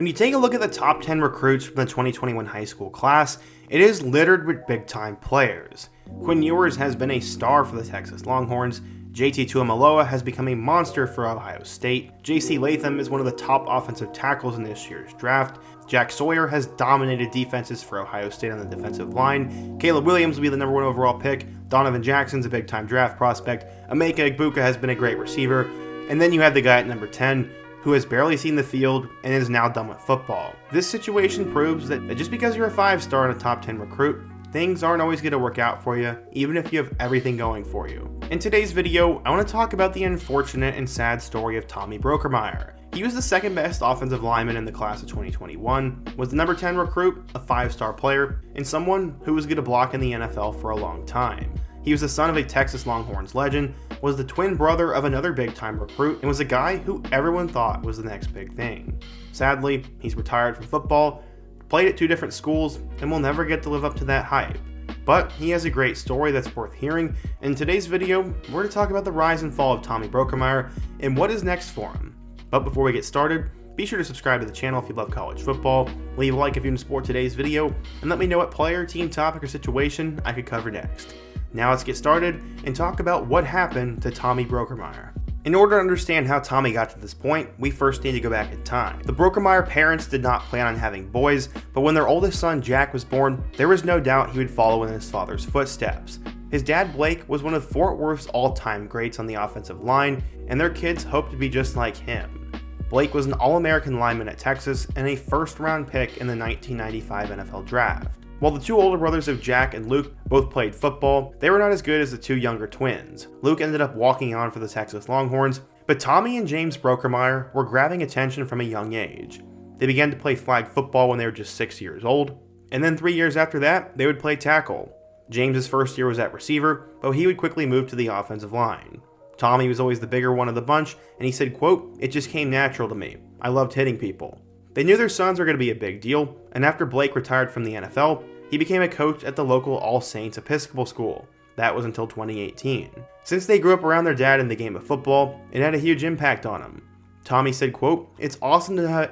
When you take a look at the top 10 recruits from the 2021 high school class, it is littered with big-time players. Quinn Ewers has been a star for the Texas Longhorns. JT Tuimoloau has become a monster for Ohio State. JC Latham is one of the top offensive tackles in this year's draft. Jack Sawyer has dominated defenses for Ohio State on the defensive line. Caleb Williams will be the number 1 overall pick. Donovan Jackson's a big-time draft prospect. Emeka Egbuka has been a great receiver. And then you have the guy at number 10, who has barely seen the field and is now done with football. This situation proves that just because you're a 5-star and a top 10 recruit, things aren't always going to work out for you, even if you have everything going for you. In today's video, I want to talk about the unfortunate and sad story of Tommy Brockermeyer. He was the second best offensive lineman in the class of 2021, was the number 10 recruit, a 5-star player, and someone who was going to block in the NFL for a long time. He was the son of a Texas Longhorns legend, was the twin brother of another big-time recruit, and was a guy who everyone thought was the next big thing. Sadly, he's retired from football, played at 2 different schools, and will never get to live up to that hype. But he has a great story that's worth hearing. In today's video, we're going to talk about the rise and fall of Tommy Brockermeyer and what is next for him. But before we get started, be sure to subscribe to the channel if you love college football, leave a like if you support today's video, and let me know what player, team, topic, or situation I could cover next. Now let's get started and talk about what happened to Tommy Brockermeyer. In order to understand how Tommy got to this point, we first need to go back in time. The Brockermeyer parents did not plan on having boys, but when their oldest son Jack was born, there was no doubt he would follow in his father's footsteps. His dad Blake was one of Fort Worth's all-time greats on the offensive line, and their kids hoped to be just like him. Blake was an All-American lineman at Texas and a first-round pick in the 1995 NFL Draft. While the 2 older brothers of Jack and Luke both played football, they were not as good as the 2 younger twins. Luke ended up walking on for the Texas Longhorns, but Tommy and James Brockermeyer were grabbing attention from a young age. They began to play flag football when they were just 6 years old, and then 3 years after that, they would play tackle. James's first year was at receiver, but he would quickly move to the offensive line. Tommy was always the bigger one of the bunch, and he said, quote, "It just came natural to me. I loved hitting people." They knew their sons were going to be a big deal, and after Blake retired from the NFL, he became a coach at the local All Saints Episcopal School. That was until 2018. Since they grew up around their dad in the game of football, it had a huge impact on him. Tommy said, quote, It's awesome to have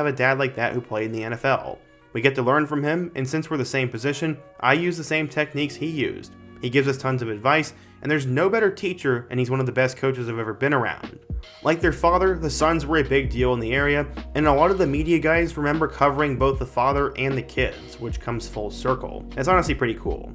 a dad like that who played in the NFL. We get to learn from him, and since we're the same position, I use the same techniques he used. He gives us tons of advice, and there's no better teacher, and he's one of the best coaches I've ever been around." Like their father, the sons were a big deal in the area, and a lot of the media guys remember covering both the father and the kids, which comes full circle. It's honestly pretty cool.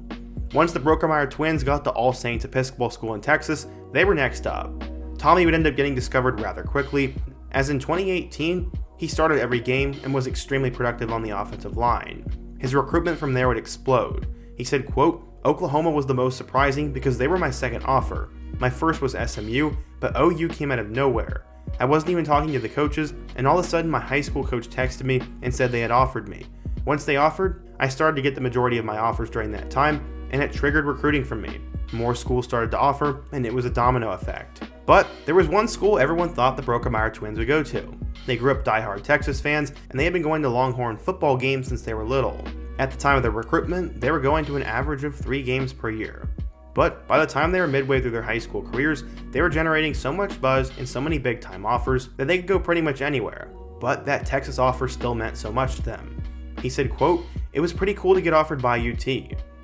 Once the Brockermeyer twins got to All Saints Episcopal School in Texas, they were next up. Tommy would end up getting discovered rather quickly, as in 2018, he started every game and was extremely productive on the offensive line. His recruitment from there would explode. He said, quote, "Oklahoma was the most surprising because they were my second offer. My first was SMU, but OU came out of nowhere. I wasn't even talking to the coaches, and all of a sudden my high school coach texted me and said they had offered me. Once they offered, I started to get the majority of my offers during that time, and it triggered recruiting from me. More schools started to offer, and it was a domino effect. But there was one school everyone thought the Brockermeyer twins would go to. They grew up diehard Texas fans, and they had been going to Longhorn football games since they were little. At the time of their recruitment, they were going to an average of 3 games per year. But by the time they were midway through their high school careers, they were generating so much buzz and so many big-time offers that they could go pretty much anywhere. But that Texas offer still meant so much to them. He said, quote, "It was pretty cool to get offered by UT.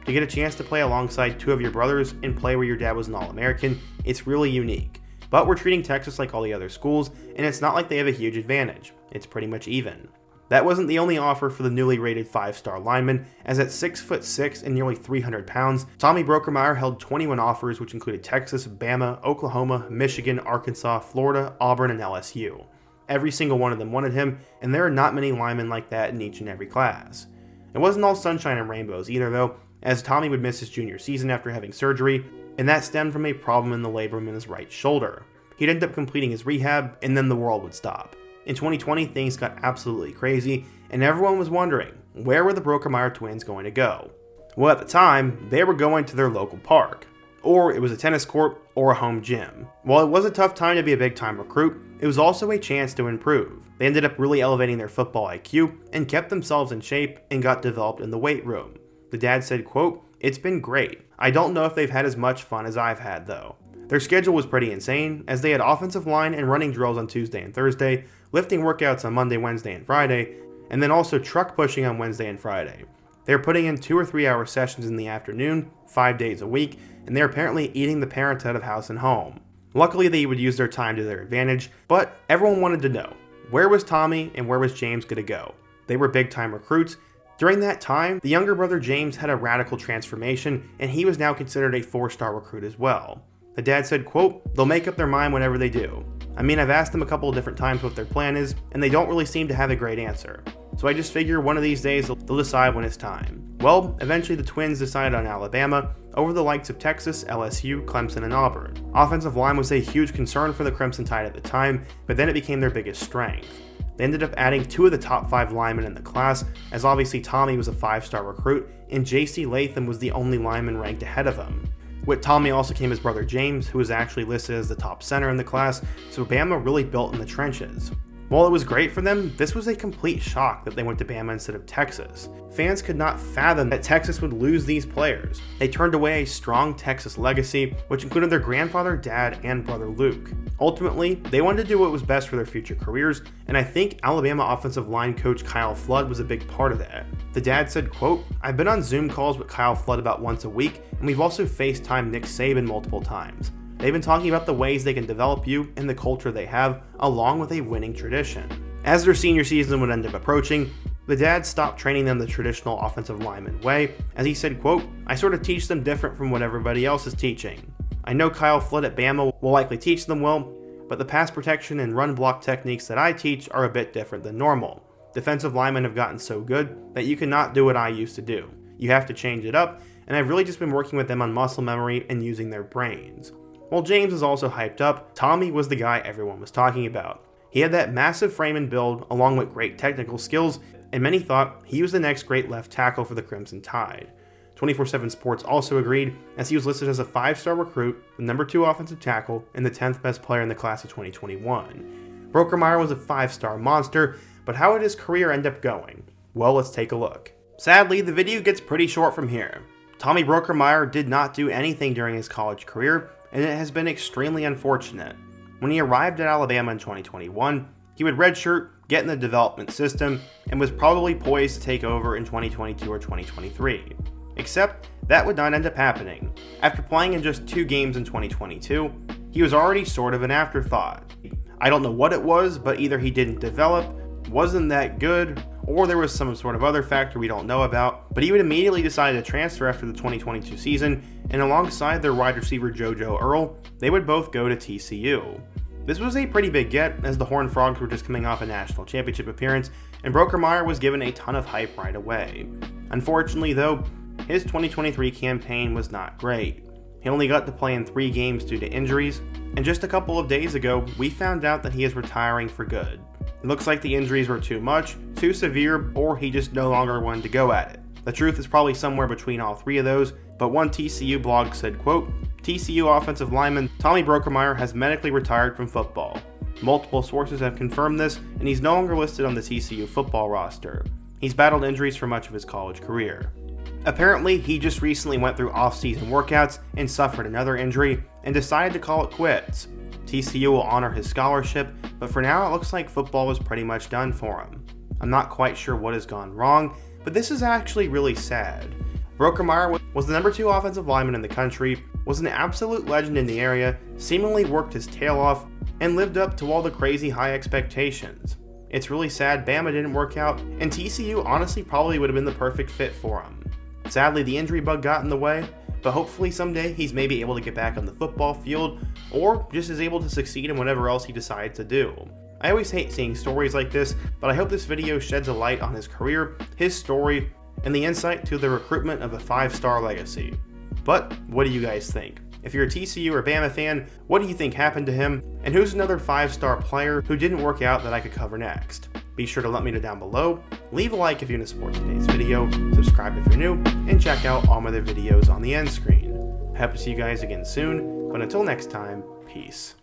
To get a chance to play alongside 2 of your brothers and play where your dad was an All-American, it's really unique. But we're treating Texas like all the other schools, and it's not like they have a huge advantage. It's pretty much even." That wasn't the only offer for the newly rated 5-star lineman, as at 6'6" and nearly 300 pounds, Tommy Brockermeyer held 21 offers, which included Texas, Bama, Oklahoma, Michigan, Arkansas, Florida, Auburn, and LSU. Every single one of them wanted him, and there are not many linemen like that in each and every class. It wasn't all sunshine and rainbows either though, as Tommy would miss his junior season after having surgery, and that stemmed from a problem in the labrum in his right shoulder. He'd end up completing his rehab, and then the world would stop. In 2020, things got absolutely crazy, and everyone was wondering, where were the Brockermeyer twins going to go? Well, at the time, they were going to their local park. Or it was a tennis court or a home gym. While it was a tough time to be a big-time recruit, it was also a chance to improve. They ended up really elevating their football IQ and kept themselves in shape and got developed in the weight room. The dad said, quote, "It's been great. I don't know if they've had as much fun as I've had though." Their schedule was pretty insane, as they had offensive line and running drills on Tuesday and Thursday, lifting workouts on Monday, Wednesday, and Friday, and then also truck pushing on Wednesday and Friday. They were putting in 2 or 3 hour sessions in the afternoon, 5 days a week, and they were apparently eating the parents out of house and home. Luckily, they would use their time to their advantage, but everyone wanted to know, where was Tommy and where was James going to go? They were big time recruits. During that time, the younger brother James had a radical transformation, and he was now considered a 4-star recruit as well. The dad said, quote, "They'll make up their mind whenever they do. I mean, I've asked them a couple of different times what their plan is, and they don't really seem to have a great answer. So I just figure one of these days they'll decide when it's time." Well, eventually the Twins decided on Alabama over the likes of Texas, LSU, Clemson, and Auburn. Offensive line was a huge concern for the Crimson Tide at the time, but then it became their biggest strength. They ended up adding 2 of the top 5 linemen in the class, as obviously Tommy was a 5-star recruit, and J.C. Latham was the only lineman ranked ahead of him. With Tommy also came his brother James, who was actually listed as the top center in the class, so Bama really built in the trenches. While it was great for them, this was a complete shock that they went to Bama instead of Texas. Fans could not fathom that Texas would lose these players. They turned away a strong Texas legacy, which included their grandfather, dad, and brother Luke. Ultimately, they wanted to do what was best for their future careers, and I think Alabama offensive line coach Kyle Flood was a big part of that. The dad said, quote, "I've been on Zoom calls with Kyle Flood about once a week, and we've also FaceTimed Nick Saban multiple times. They've been talking about the ways they can develop you and the culture they have, along with a winning tradition." As their senior season would end up approaching, the dad stopped training them the traditional offensive lineman way, as he said, quote, "I sort of teach them different from what everybody else is teaching. I know Kyle Flood at Bama will likely teach them well, but the pass protection and run block techniques that I teach are a bit different than normal. Defensive linemen have gotten so good that you cannot do what I used to do. You have to change it up, and I've really just been working with them on muscle memory and using their brains." While James was also hyped up, Tommy was the guy everyone was talking about. He had that massive frame and build, along with great technical skills, and many thought he was the next great left tackle for the Crimson Tide. 24/7 Sports also agreed, as he was listed as a 5-star recruit, the number 2 offensive tackle, and the 10th best player in the class of 2021. Brockermeyer was a 5-star monster, but how did his career end up going? Well, let's take a look. Sadly, the video gets pretty short from here. Tommy Brockermeyer did not do anything during his college career, and it has been extremely unfortunate. When he arrived at Alabama in 2021, he would redshirt, get in the development system, and was probably poised to take over in 2022 or 2023. Except, that would not end up happening. After playing in just 2 games in 2022, he was already sort of an afterthought. I don't know what it was, but either he didn't develop, wasn't that good, or there was some sort of other factor we don't know about, but he would immediately decide to transfer after the 2022 season, and alongside their wide receiver JoJo Earl, they would both go to TCU. This was a pretty big get, as the Horned Frogs were just coming off a national championship appearance, and Brockermeyer was given a ton of hype right away. Unfortunately though, his 2023 campaign was not great. He only got to play in 3 games due to injuries, and just a couple of days ago, we found out that he is retiring for good. It looks like the injuries were too much, too severe, or he just no longer wanted to go at it. The truth is probably somewhere between all 3 of those, but one TCU blog said, quote, "TCU offensive lineman Tommy Brockermeyer has medically retired from football. Multiple sources have confirmed this, and he's no longer listed on the TCU football roster. He's battled injuries for much of his college career." Apparently, he just recently went through off-season workouts and suffered another injury and decided to call it quits. TCU will honor his scholarship, but for now it looks like football is pretty much done for him. I'm not quite sure what has gone wrong, but this is actually really sad. Brockermeyer was the number 2 offensive lineman in the country, was an absolute legend in the area, seemingly worked his tail off, and lived up to all the crazy high expectations. It's really sad Bama didn't work out, and TCU honestly probably would have been the perfect fit for him. Sadly, the injury bug got in the way, but hopefully someday he's maybe able to get back on the football field, or just is able to succeed in whatever else he decides to do. I always hate seeing stories like this, but I hope this video sheds a light on his career, his story, and the insight to the recruitment of a 5-star legacy. But what do you guys think? If you're a TCU or Bama fan, what do you think happened to him? And who's another 5-star player who didn't work out that I could cover next? Be sure to let me know down below, leave a like if you want to support today's video, subscribe if you're new, and check out all my other videos on the end screen. I hope to see you guys again soon, but until next time, peace.